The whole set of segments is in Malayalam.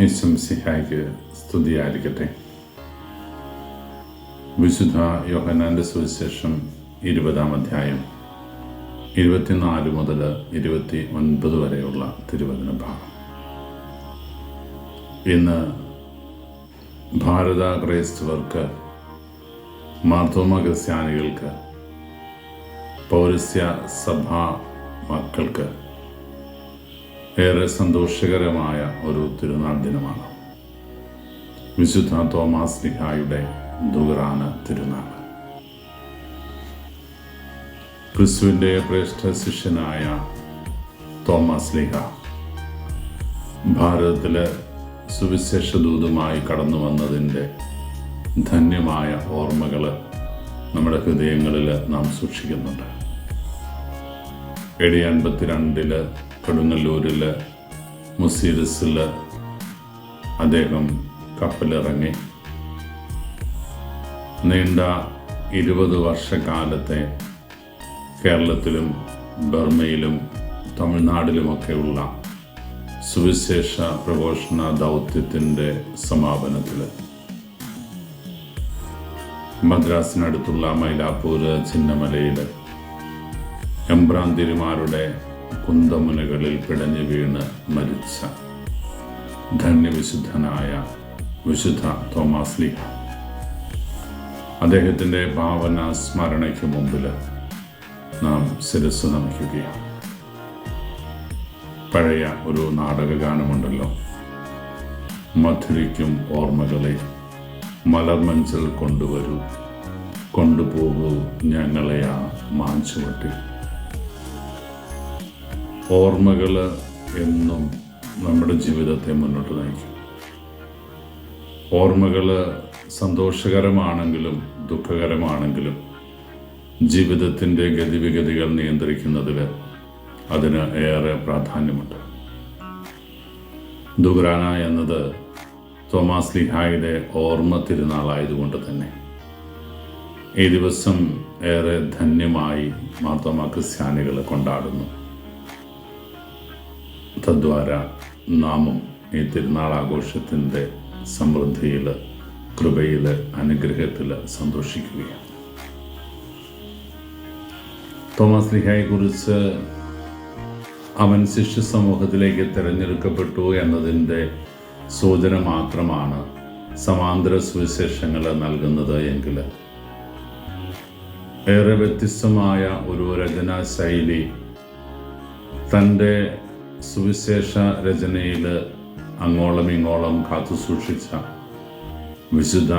യേശുമിശിഹായ്ക്ക് സ്തുതിയായിരിക്കട്ടെ. വിശുദ്ധ യോഹന്നാന്റെ സുവിശേഷം 20-ാം അധ്യായം 24 മുതൽ 29 വരെയുള്ള തിരുവചന ഭാഗം. ഇന്ന് ഭാരത ക്രൈസ്തവർക്ക്, മാർത്തോമ ക്രിസ്ത്യാനികൾക്ക്, പൗരസ്ത്യ സഭാ മക്കൾക്ക് ഏറെ സന്തോഷകരമായ ഒരു തിരുനാൾ ദിനമാണ്. വിശുദ്ധ തോമാസ് ലീഹായുടെ ദുഗ്രാന തിരുനാൾ. ക്രിസ്തുവിൻ്റെ ശ്രേഷ്ഠ ശിഷ്യനായ തോമാസ് ലീഹ ഭാരതത്തിലെ സുവിശേഷ ദൂതുമായി കടന്നു വന്നതിൻ്റെ ധന്യമായ ഓർമ്മകൾ നമ്മുടെ ഹൃദയങ്ങളിൽ നാം സൂക്ഷിക്കുന്നുണ്ട്. AD 52 കൊടുങ്ങല്ലൂരിൽ മുസീരിസിൽ അദ്ദേഹം കപ്പലിറങ്ങി നീണ്ട 20 വർഷക്കാലത്തെ കേരളത്തിലും ബർമയിലും തമിഴ്നാട്ടിലുമൊക്കെയുള്ള സുവിശേഷ പ്രഘോഷണ ദൗത്യത്തിൻ്റെ സമാപനത്തിൽ മദ്രാസിനടുത്തുള്ള മൈലാപ്പൂർ ചിന്നമലയിൽ എംബ്രാന്തിരിമാരുടെ കുന്തമുനകളിൽ പിടഞ്ഞു വീണ് മരിച്ച ധന്യവിശുദ്ധനായ വിശുദ്ധ തോമാസ് ലീഹ, അദ്ദേഹത്തിൻ്റെ പാവന സ്മരണയ്ക്ക് മുമ്പിൽ നാം ശിരസ്സ് നമിക്കുകയാണ്. പഴയ ഒരു നാടകഗാനമുണ്ടല്ലോ, മധുരിക്കും ഓർമ്മകളെ മലർമഞ്ചൽ കൊണ്ടുവരൂ, കൊണ്ടുപോകൂ ഞങ്ങളെ ആ മാഞ്ചുവട്ടി. ഓർമ്മകൾ എന്നും നമ്മുടെ ജീവിതത്തെ മുന്നോട്ട് നയിക്കും. ഓർമ്മകൾ സന്തോഷകരമാണെങ്കിലും ദുഃഖകരമാണെങ്കിലും ജീവിതത്തിൻ്റെ ഗതിവിഗതികൾ നിയന്ത്രിക്കുന്നതിൽ അതിന് ഏറെ പ്രാധാന്യമുണ്ട്. ദുഗ്രാന എന്നത് തോമാസ് ലീഹായുടെ ഓർമ്മ തിരുനാളായതുകൊണ്ട് തന്നെ ഈ ദിവസം ഏറെ ധന്യമായി മാർത്തോമ ക്രിസ്ത്യാനികൾ കൊണ്ടാടുന്നു. തദ്വാര നാമും ഈ തിരുനാൾ ആഘോഷത്തിൻ്റെ സമൃദ്ധിയിൽ, കൃപയിൽ, അനുഗ്രഹത്തിൽ സന്തോഷിക്കുകയാണ്. തോമാസ് ലീഹായെക്കുറിച്ച് അവൻ ശിഷ്യ സമൂഹത്തിലേക്ക് തിരഞ്ഞെടുക്കപ്പെട്ടു എന്നതിൻ്റെ സൂചന മാത്രമാണ് സമാന്തര സുവിശേഷങ്ങൾ നൽകുന്നത് എങ്കിൽ, ഏറെ വ്യത്യസ്തമായ ഒരു രചനാ ശൈലി തൻ്റെ സുവിശേഷ രചനയിൽ അങ്ങോളം ഇങ്ങോളം കാത്തു സൂക്ഷിച്ച വിശുദ്ധ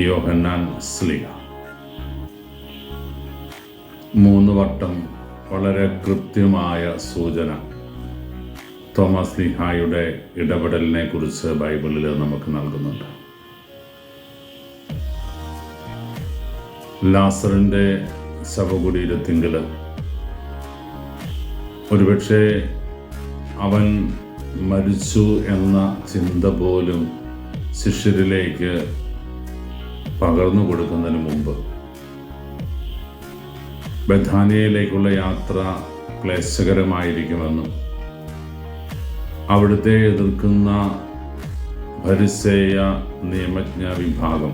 യോഹന്നാൻ ശ്ലീഹ 3 വട്ടം വളരെ കൃത്യമായ സൂചന തോമാസ് ലീഹായുടെ ഇടപെടലിനെ കുറിച്ച് ബൈബിളിൽ നമുക്ക് നൽകുന്നുണ്ട്. ലാസറിൻ്റെ ശവകുടീരത്തിങ്കിൽ ഒരുപക്ഷെ അവൻ മരിച്ചു എന്ന ചിന്ത പോലും ശിഷ്യരിലേക്ക് പകർന്നു കൊടുക്കുന്നതിന് മുമ്പ് ബഥാനിയയിലേക്കുള്ള യാത്ര ക്ലേശകരമായിരിക്കുമെന്നും അവിടുത്തെ എതിർക്കുന്ന ഫരിസേയ നിയമജ്ഞ വിഭാഗം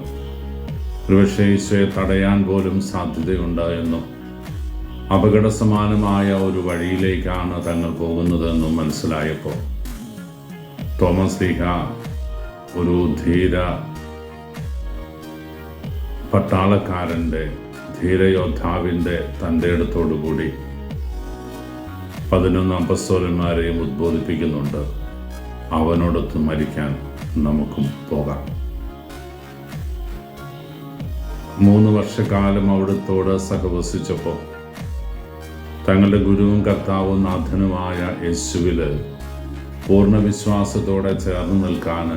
ഒരുപക്ഷെ ഈശോയെ തടയാൻ പോലും സാധ്യതയുണ്ട് എന്നും അപകടസമാനമായ ഒരു വഴിയിലേക്കാണ് തങ്ങൾ പോകുന്നതെന്നും മനസ്സിലായപ്പോൾ തോമസ് ലീഹ ഒരു ധീര പട്ടാളക്കാരൻ്റെ, ധീരയോദ്ധാവിൻ്റെ തൻ്റെ ഇടത്തോടുകൂടി 11 അപ്പസ്തോലന്മാരെയും ഉദ്ബോധിപ്പിക്കുന്നുണ്ട്. അവനോടൊത്ത് മരിക്കാൻ നമുക്കും പോകാം. 3 വർഷക്കാലം അവിടുത്തോട് സഹവസിച്ചപ്പോൾ തങ്ങളുടെ ഗുരുവും കർത്താവും നാഥനുമായ യേശുവിൽ പൂർണ്ണ വിശ്വാസത്തോടെ ചേർന്ന് നിൽക്കാൻ,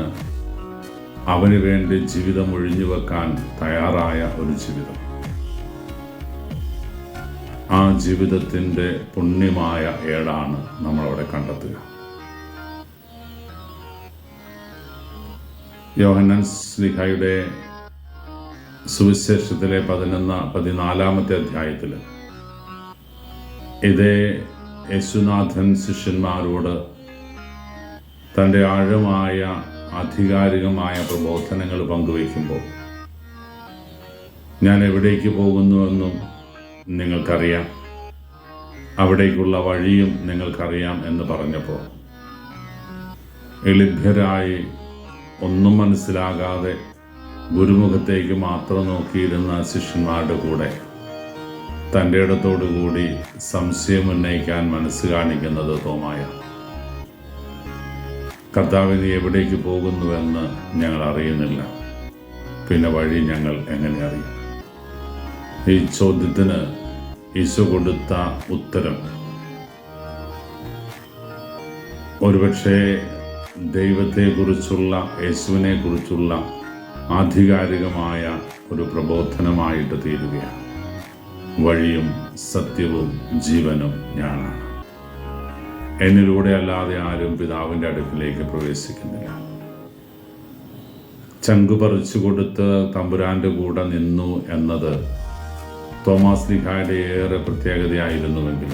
അവന് വേണ്ടി ജീവിതം ഒഴിഞ്ഞുവെക്കാൻ തയ്യാറായ ഒരു ജീവിതം. ആ ജീവിതത്തിൻ്റെ പുണ്യമായ ഏടാണ് നമ്മളവിടെ കണ്ടെത്തുക. യോഹന്നാൻ ശ്ലീഹായുടെ സുവിശേഷത്തിലെ 14-ാമത്തെ അധ്യായത്തിൽ ഇതേ യേശുനാഥൻ ശിഷ്യന്മാരോട് തൻ്റെ ആഴമായ ആധികാരികമായ പ്രബോധനങ്ങൾ പങ്കുവയ്ക്കുമ്പോൾ ഞാൻ എവിടേക്ക് പോകുന്നുവെന്നും നിങ്ങൾക്കറിയാം, അവിടേക്കുള്ള വഴിയും നിങ്ങൾക്കറിയാം എന്ന് പറഞ്ഞപ്പോൾ എളിഭ്യരായി ഒന്നും മനസ്സിലാകാതെ ഗുരുമുഖത്തേക്ക് മാത്രം നോക്കിയിരുന്ന ശിഷ്യന്മാരുടെ കൂടെ തൻ്റെ ഇടത്തോടുകൂടി സംശയം ഉന്നയിക്കാൻ മനസ്സ് കാണിക്കുന്നത് തോമായ. കർത്താവ്, നീ എവിടേക്ക് പോകുന്നുവെന്ന് ഞങ്ങൾ അറിയുന്നില്ല, പിന്നെ വഴി ഞങ്ങൾ എങ്ങനെ അറിയും? ഈ ചോദ്യത്തിന് ഈശോ കൊടുത്ത ഉത്തരം ഒരുപക്ഷെ ദൈവത്തെക്കുറിച്ചുള്ള, യേശുവിനെക്കുറിച്ചുള്ള ആധികാരികമായ ഒരു പ്രബോധനമായിട്ട് തീരുകയാണ്. വഴിയും സത്യവും ജീവനും ഞാനാണ്. എന്നിലൂടെ അല്ലാതെ ആരും പിതാവിൻ്റെ അടുക്കിലേക്ക് പ്രവേശിക്കുന്നില്ല. ചങ്കു പറിച്ചു കൊടുത്ത് തമ്പുരാൻ്റെ കൂടെ നിന്നു എന്നത് തോമാസ് ലീഹായുടെ ഏറെ പ്രത്യേകതയായിരുന്നുവെങ്കിൽ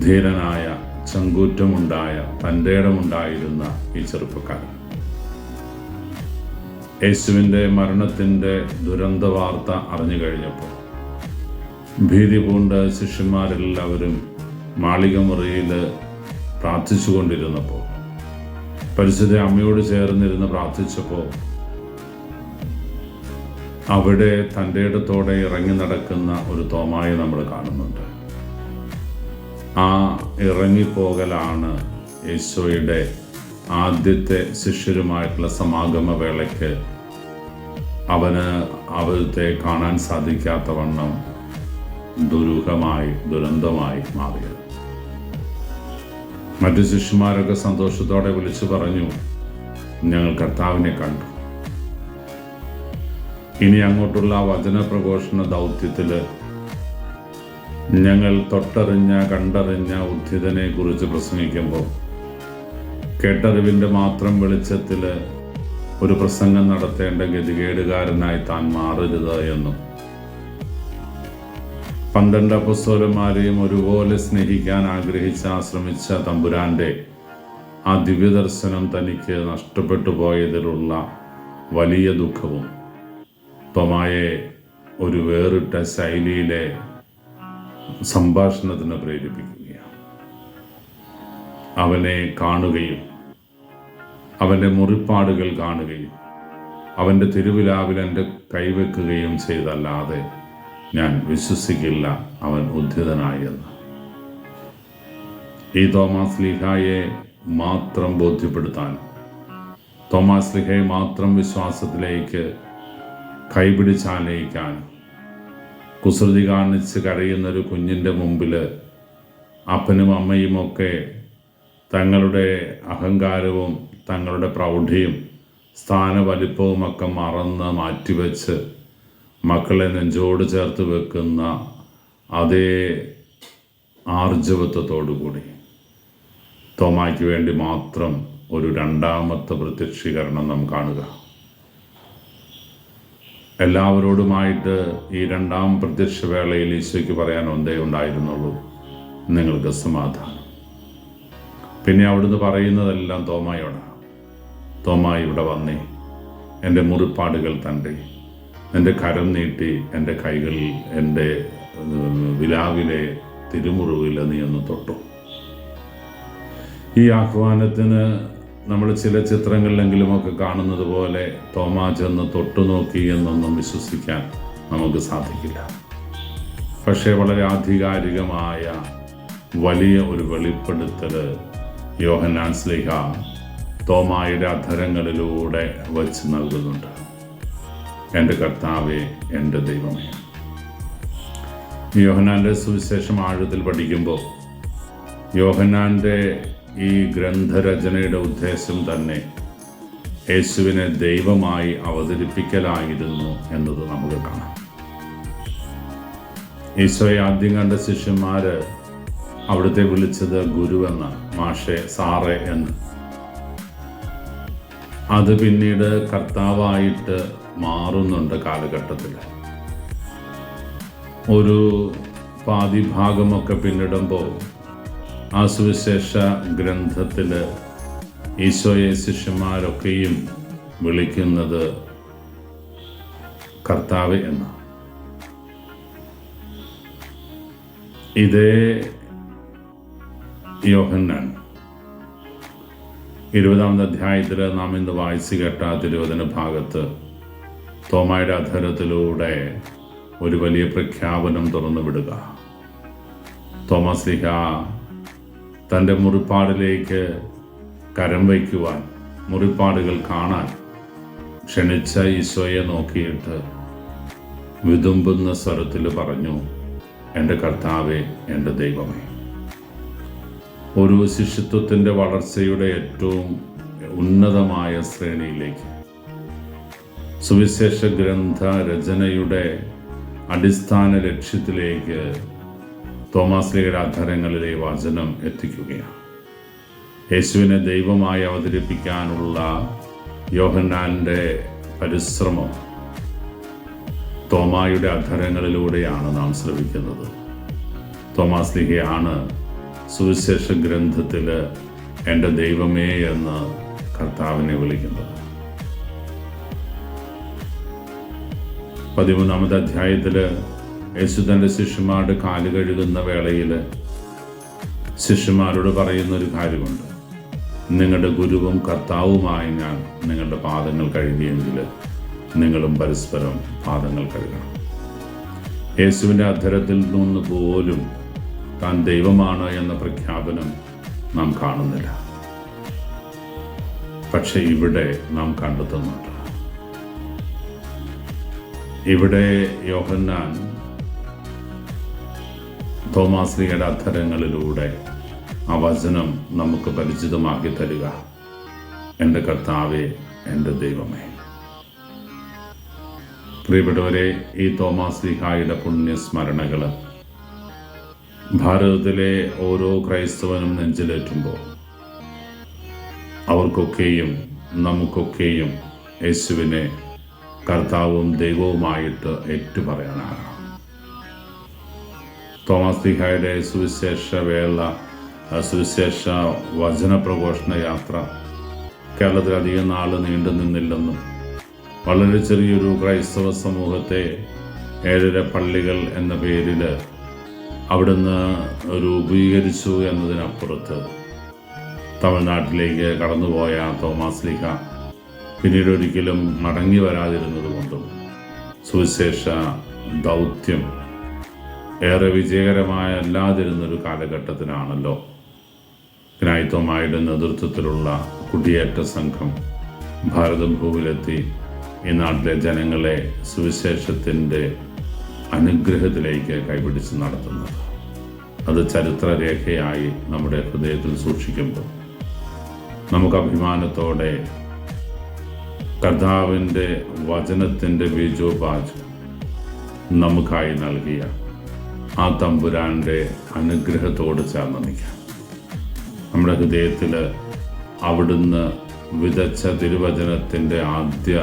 ധീരനായ, ചങ്കൂറ്റമുണ്ടായ, തൻ്റെ ഇടമുണ്ടായിരുന്ന ഈ ചെറുപ്പക്കാരൻ യേശുവിൻ്റെ മരണത്തിൻ്റെ ദുരന്ത വാർത്ത അറിഞ്ഞു കഴിഞ്ഞപ്പോൾ ഭീതി പൂണ്ട ശിഷ്യന്മാരെല്ലാവരും മാളികമുറിയിൽ പ്രാർത്ഥിച്ചു കൊണ്ടിരുന്നപ്പോൾ, പരിശുദ്ധ അമ്മയോട് ചേർന്നിരുന്ന് പ്രാർത്ഥിച്ചപ്പോൾ അവിടെ തൻ്റെ ഇടത്തോടെ ഇറങ്ങി നടക്കുന്ന ഒരു തോമായെ നമ്മൾ കാണുന്നുണ്ട്. ആ ഇറങ്ങിപ്പോകലാണ് ഈശോയുടെ ആദ്യത്തെ ശിഷ്യരുമായിട്ടുള്ള സമാഗമ വേളയ്ക്ക് അവന് അവിടുത്തെ കാണാൻ സാധിക്കാത്ത വണ്ണം ദുരൂഹമായി, ദുരന്തമായി മാറിയത്. മറ്റു ശിഷ്യന്മാരൊക്കെ സന്തോഷത്തോടെ വിളിച്ചു പറഞ്ഞു, ഞങ്ങൾ കർത്താവിനെ കണ്ടു. ഇനി അങ്ങോട്ടുള്ള വചനപ്രഘോഷണ ദൗത്യത്തിൽ ഞങ്ങൾ തൊട്ടറിഞ്ഞ, കണ്ടറിഞ്ഞ ഉദ്ധിതനെ കുറിച്ച് പ്രസംഗിക്കുമ്പോൾ കേട്ടറിവിൻ്റെ മാത്രം വെളിച്ചത്തിൽ ഒരു പ്രസംഗം നടത്തേണ്ട ഗതികേടുകാരനായി താൻ മാറരുത് എന്നും 12 അപ്പോസ്തലന്മാരെയും ഒരുപോലെ സ്നേഹിക്കാൻ ശ്രമിച്ച തമ്പുരാൻ്റെ ആ ദിവ്യദർശനം തനിക്ക് നഷ്ടപ്പെട്ടു പോയതിലുള്ള വലിയ ദുഃഖവും തോമായെ ഒരു വേറിട്ട ശൈലിയിലെ സംഭാഷണത്തിന് പ്രേരിപ്പിക്കുകയാണ്. അവനെ കാണുകയും അവൻ്റെ മുറിപ്പാടുകൾ കാണുകയും അവൻ്റെ തിരുവിലാവിൽ എൻ്റെ കൈവെക്കുകയും ചെയ്തല്ലാതെ ഞാൻ വിശ്വസിക്കില്ല അവൻ ഉദ്ധിതനായി എന്ന്. ഈ തോമാസ് ലീഹായെ മാത്രം ബോധ്യപ്പെടുത്താൻ, തോമാസ് ലീഹയെ മാത്രം വിശ്വാസത്തിലേക്ക് കൈപിടിച്ചാലയിക്കാൻ, കുസൃതി കാണിച്ച് കരയുന്നൊരു കുഞ്ഞിൻ്റെ മുമ്പിൽ അപ്പനും അമ്മയുമൊക്കെ തങ്ങളുടെ അഹങ്കാരവും തങ്ങളുടെ പ്രൗഢിയും സ്ഥാനവലിപ്പവുമൊക്കെ മറന്ന് മാറ്റിവെച്ച് മക്കളെ നെഞ്ചോട് ചേർത്ത് വെക്കുന്ന അതേ ആർജവത്വത്തോടുകൂടി തോമായ്ക്ക് വേണ്ടി മാത്രം ഒരു രണ്ടാമത്തെ പ്രത്യക്ഷീകരണം നാം കാണുക. എല്ലാവരോടുമായിട്ട് ഈ രണ്ടാം പ്രത്യക്ഷവേളയിൽ ഈശോയ്ക്ക് പറയാൻ ഒന്നേ ഉണ്ടായിരുന്നുള്ളൂ, നിങ്ങൾക്ക് സമാധാനം. പിന്നെ അവിടുന്ന് പറയുന്നതെല്ലാം തോമായോടാണ്. തോമാ, ഇവിടെ വന്നേ, എൻ്റെ മുറിപ്പാടുകൾ തൻ്റെ, എൻ്റെ കരം നീട്ടി എൻ്റെ കൈകളിൽ, എൻ്റെ വിലാവിലെ തിരുമുറിവിൽ നീ ഒന്ന് തൊട്ടു. ഈ ആഹ്വാനത്തിന് നമ്മൾ ചില ചിത്രങ്ങളിലെങ്കിലുമൊക്കെ കാണുന്നത് പോലെ തോമാ ചെന്ന് തൊട്ടു നോക്കി എന്നൊന്നും വിശ്വസിക്കാൻ നമുക്ക് സാധിക്കില്ല. പക്ഷേ വളരെ ആധികാരികമായ വലിയ ഒരു വെളിപ്പെടുത്തൽ യോഹന്നാൻ ശ്ലീഹ തോമായുടെ അധരങ്ങളിലൂടെ വച്ച് നൽകുന്നുണ്ട്. എൻ്റെ കർത്താവേ, എൻ്റെ ദൈവമേ. യോഹന്നാൻ്റെ സുവിശേഷം ആഴത്തിൽ പഠിക്കുമ്പോൾ യോഹന്നാൻ്റെ ഈ ഗ്രന്ഥരചനയുടെ ഉദ്ദേശം തന്നെ യേശുവിനെ ദൈവമായി അവതരിപ്പിക്കലായിരുന്നു എന്നത് നമുക്ക് കാണാം. ഈശോയെ ആദ്യം കണ്ട ശിഷ്യന്മാർ അവിടുത്തെ വിളിച്ചത് ഗുരുവെന്ന്, മാഷെ, സാറേ എന്ന്. അത് പിന്നീട് കർത്താവായിട്ട് മാറുന്നുണ്ട് കാലഘട്ടത്തിൽ. ഒരു പാതിഭാഗമൊക്കെ പിന്നിടുമ്പോൾ ആ സുവിശേഷ ഗ്രന്ഥത്തിൽ ഈശോയെ ശിഷ്യന്മാരൊക്കെയും വിളിക്കുന്നത് കർത്താവ് എന്നാണ്. ഇതേ യോഹന്നാൻ 20-ാമത്തെ അധ്യായത്തിൽ നാം ഇന്ന് വായിച്ചു കേട്ട തിരുവചന ഭാഗത്ത് തോമായുടെ അധരത്തിലൂടെ ഒരു വലിയ പ്രഖ്യാപനം തുറന്നു വിടുക. തോമസ് ലീഹ തൻ്റെ മുറിപ്പാടിലേക്ക് കരം വയ്ക്കുവാൻ, മുറിപ്പാടുകൾ കാണാൻ ക്ഷണിച്ച ഈശോയെ നോക്കിയിട്ട് വിതുമ്പുന്ന സ്വരത്തിൽ പറഞ്ഞു, എൻ്റെ കർത്താവേ, എൻ്റെ ദൈവമേ. ഒരു ശിഷ്യത്വത്തിൻ്റെ വളർച്ചയുടെ ഏറ്റവും ഉന്നതമായ ശ്രേണിയിലേക്ക്, സുവിശേഷ ഗ്രന്ഥ രചനയുടെ അടിസ്ഥാന ലക്ഷ്യത്തിലേക്ക് തോമാസ് ലീഹയുടെ അധരങ്ങളിലെ വചനം എത്തിക്കുകയാണ്. യേശുവിനെ ദൈവമായി അവതരിപ്പിക്കാനുള്ള യോഹന്നാൻ്റെ പരിശ്രമം തോമായുടെ അധരങ്ങളിലൂടെയാണ് നാം ശ്രവിക്കുന്നത്. തോമാസ് ലീഹയാണ് സുവിശേഷ ഗ്രന്ഥത്തിൽ എൻ്റെ ദൈവമേ എന്ന് കർത്താവിനെ വിളിക്കുന്നത്. 13-ാമത്തെ അധ്യായത്തിൽ യേശു തൻ്റെ ശിഷ്യന്മാരുടെ കാല് കഴുകുന്ന വേളയിൽ ശിഷ്യന്മാരോട് പറയുന്നൊരു കാര്യമുണ്ട്. നിങ്ങളുടെ ഗുരുവും കർത്താവുമായി ഞാൻ നിങ്ങളുടെ പാദങ്ങൾ കഴുകിയെങ്കിൽ നിങ്ങളും പരസ്പരം പാദങ്ങൾ കഴുകണം. യേശുവിൻ്റെ അധരത്തിൽ നിന്ന് പോലും താൻ ദൈവമാണ് എന്ന പ്രഖ്യാപനം നാം കാണുന്നില്ല. പക്ഷെ ഇവിടെ നാം കണ്ടെത്തുന്നുണ്ട്. ഇവിടെ യോഹന്നാൻ തോമാസ് ലീഹയുടെ അധരങ്ങളിലൂടെ ആ വചനം നമുക്ക് പരിചിതമാക്കി തരിക. എൻ്റെ കർത്താവേ, എൻ്റെ ദൈവമേ. പ്രിയപ്പെട്ടവരെ, ഈ തോമാസ് ലീഹായുടെ പുണ്യസ്മരണകൾ ഭാരതത്തിലെ ഓരോ ക്രൈസ്തവനും നെഞ്ചിലേറ്റുമ്പോൾ അവർക്കൊക്കെയും നമുക്കൊക്കെയും യേശുവിനെ കർത്താവും ദൈവവുമായിട്ട് ഏറ്റുപറയാനാണ്. തോമാസ് ലീഹായുടെ സുവിശേഷ വചന പ്രഘോഷണ യാത്ര കേരളത്തിൽ അധികം നാൾ നീണ്ടു നിന്നില്ലെന്നും വളരെ ചെറിയൊരു ക്രൈസ്തവ സമൂഹത്തെ 7 പള്ളികൾ എന്ന പേരിൽ അവിടുന്ന് രൂപീകരിച്ചു എന്നതിനപ്പുറത്ത് തമിഴ്നാട്ടിലേക്ക് കടന്നുപോയ തോമാസ് ലീഹ പിന്നീട് ഒരിക്കലും മടങ്ങി വരാതിരുന്നതുകൊണ്ടും സുവിശേഷ ദൗത്യം ഏറെ വിജയകരമായല്ലാതിരുന്നൊരു കാലഘട്ടത്തിനാണല്ലോ ഗ്നായിത്തോമായുടെ നേതൃത്വത്തിലുള്ള കുടിയേറ്റ സംഘം ഭാരതം ഭൂവിലെത്തി ഈ നാട്ടിലെ ജനങ്ങളെ സുവിശേഷത്തിൻ്റെ അനുഗ്രഹത്തിലേക്ക് കൈപിടിച്ച് നടത്തുന്നത്. അത് ചരിത്രരേഖയായി നമ്മുടെ ഹൃദയത്തിൽ സൂക്ഷിക്കുമ്പോൾ നമുക്ക് അഭിമാനത്തോടെ കർത്താവിൻ്റെ വചനത്തിൻ്റെ ബീജോപാചം നമുക്കായി നൽകിയ ആ തമ്പുരാൻ്റെ അനുഗ്രഹത്തോട് ചേർന്ന് നിൽക്കാം. നമ്മുടെ ഹൃദയത്തിൽ അവിടുന്ന് വിതച്ച തിരുവചനത്തിൻ്റെ ആദ്യ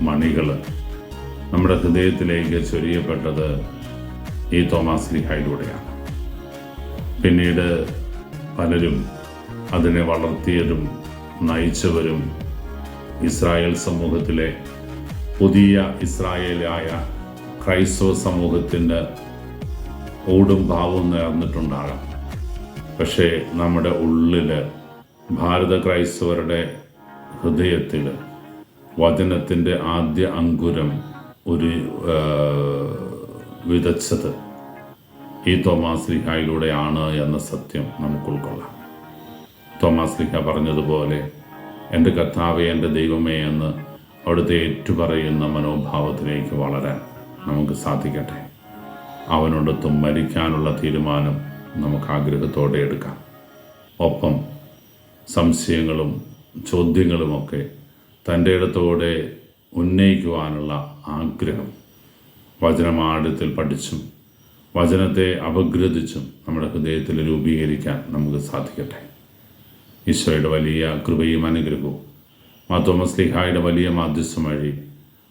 മണികൾ നമ്മുടെ ഹൃദയത്തിലേക്ക് ചൊരിയപ്പെട്ടത് ഈ തോമാസ് ലീഹായിലൂടെയാണ്. പിന്നീട് പലരും അതിനെ വളർത്തിയതും നയിച്ചവരും ഇസ്രായേൽ സമൂഹത്തിലെ പുതിയ ഇസ്രായേലായ ക്രൈസ്തവ സമൂഹത്തിൻ്റെ ഓടും ഭാവവും നേർന്നിട്ടുണ്ടാകാം. പക്ഷേ നമ്മുടെ ഉള്ളിൽ ഭാരത ക്രൈസ്തവരുടെ ഹൃദയത്തിൽ വചനത്തിൻ്റെ ആദ്യ അങ്കുരം വിതച്ചത് ഈ തോമാസ് ലീഹായിലൂടെയാണ് എന്ന സത്യം നമുക്ക് ഉൾക്കൊള്ളാം. തോമാസ് ലീഹ പറഞ്ഞതുപോലെ എൻ്റെ കർത്താവേ, എൻ്റെ ദൈവമേ എന്ന് അവിടുത്തെ ഏറ്റുപറയുന്ന മനോഭാവത്തിലേക്ക് വളരാൻ നമുക്ക് സാധിക്കട്ടെ. അവനോടൊത്തും മരിക്കാനുള്ള തീരുമാനം നമുക്ക് ആഗ്രഹത്തോടെ എടുക്കാം. ഒപ്പം സംശയങ്ങളും ചോദ്യങ്ങളുമൊക്കെ തൻ്റെ ഇടത്തോടെ ഉന്നയിക്കുവാനുള്ള ആഗ്രഹം വചനമാഴത്തിൽ പഠിച്ചും വചനത്തെ അപഗ്രഥിച്ചും നമ്മുടെ ഹൃദയത്തിൽ രൂപീകരിക്കാൻ നമുക്ക് സാധിക്കട്ടെ. ഈശോയുടെ വലിയ കൃപയും അനുഗ്രഹവും തോമസ് ലീഹായുടെ വലിയ മാധ്യസ്ഥം വഴി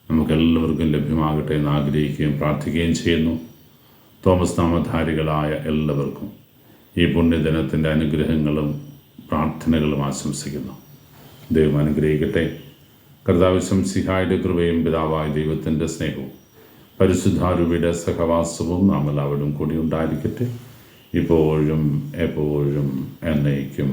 നമുക്കെല്ലാവർക്കും ലഭ്യമാകട്ടെ എന്ന് ആഗ്രഹിക്കുകയും പ്രാർത്ഥിക്കുകയും ചെയ്യുന്നു. തോമസ് നാമധാരികളായ എല്ലാവർക്കും ഈ പുണ്യദിനത്തിൻ്റെ അനുഗ്രഹങ്ങളും പ്രാർത്ഥനകളും ആശംസിക്കുന്നു. ദൈവം അനുഗ്രഹിക്കട്ടെ. കർത്താവ് ശംസിഹായുടെ കൃപയും പിതാവായ ദൈവത്തിൻ്റെ സ്നേഹവും പരിശുദ്ധാരൂപിയുടെ സഹവാസവും നാം എല്ലാവരും കൂടി ഉണ്ടായിരിക്കട്ടെ, ഇപ്പോഴും എപ്പോഴും എന്നേക്കും.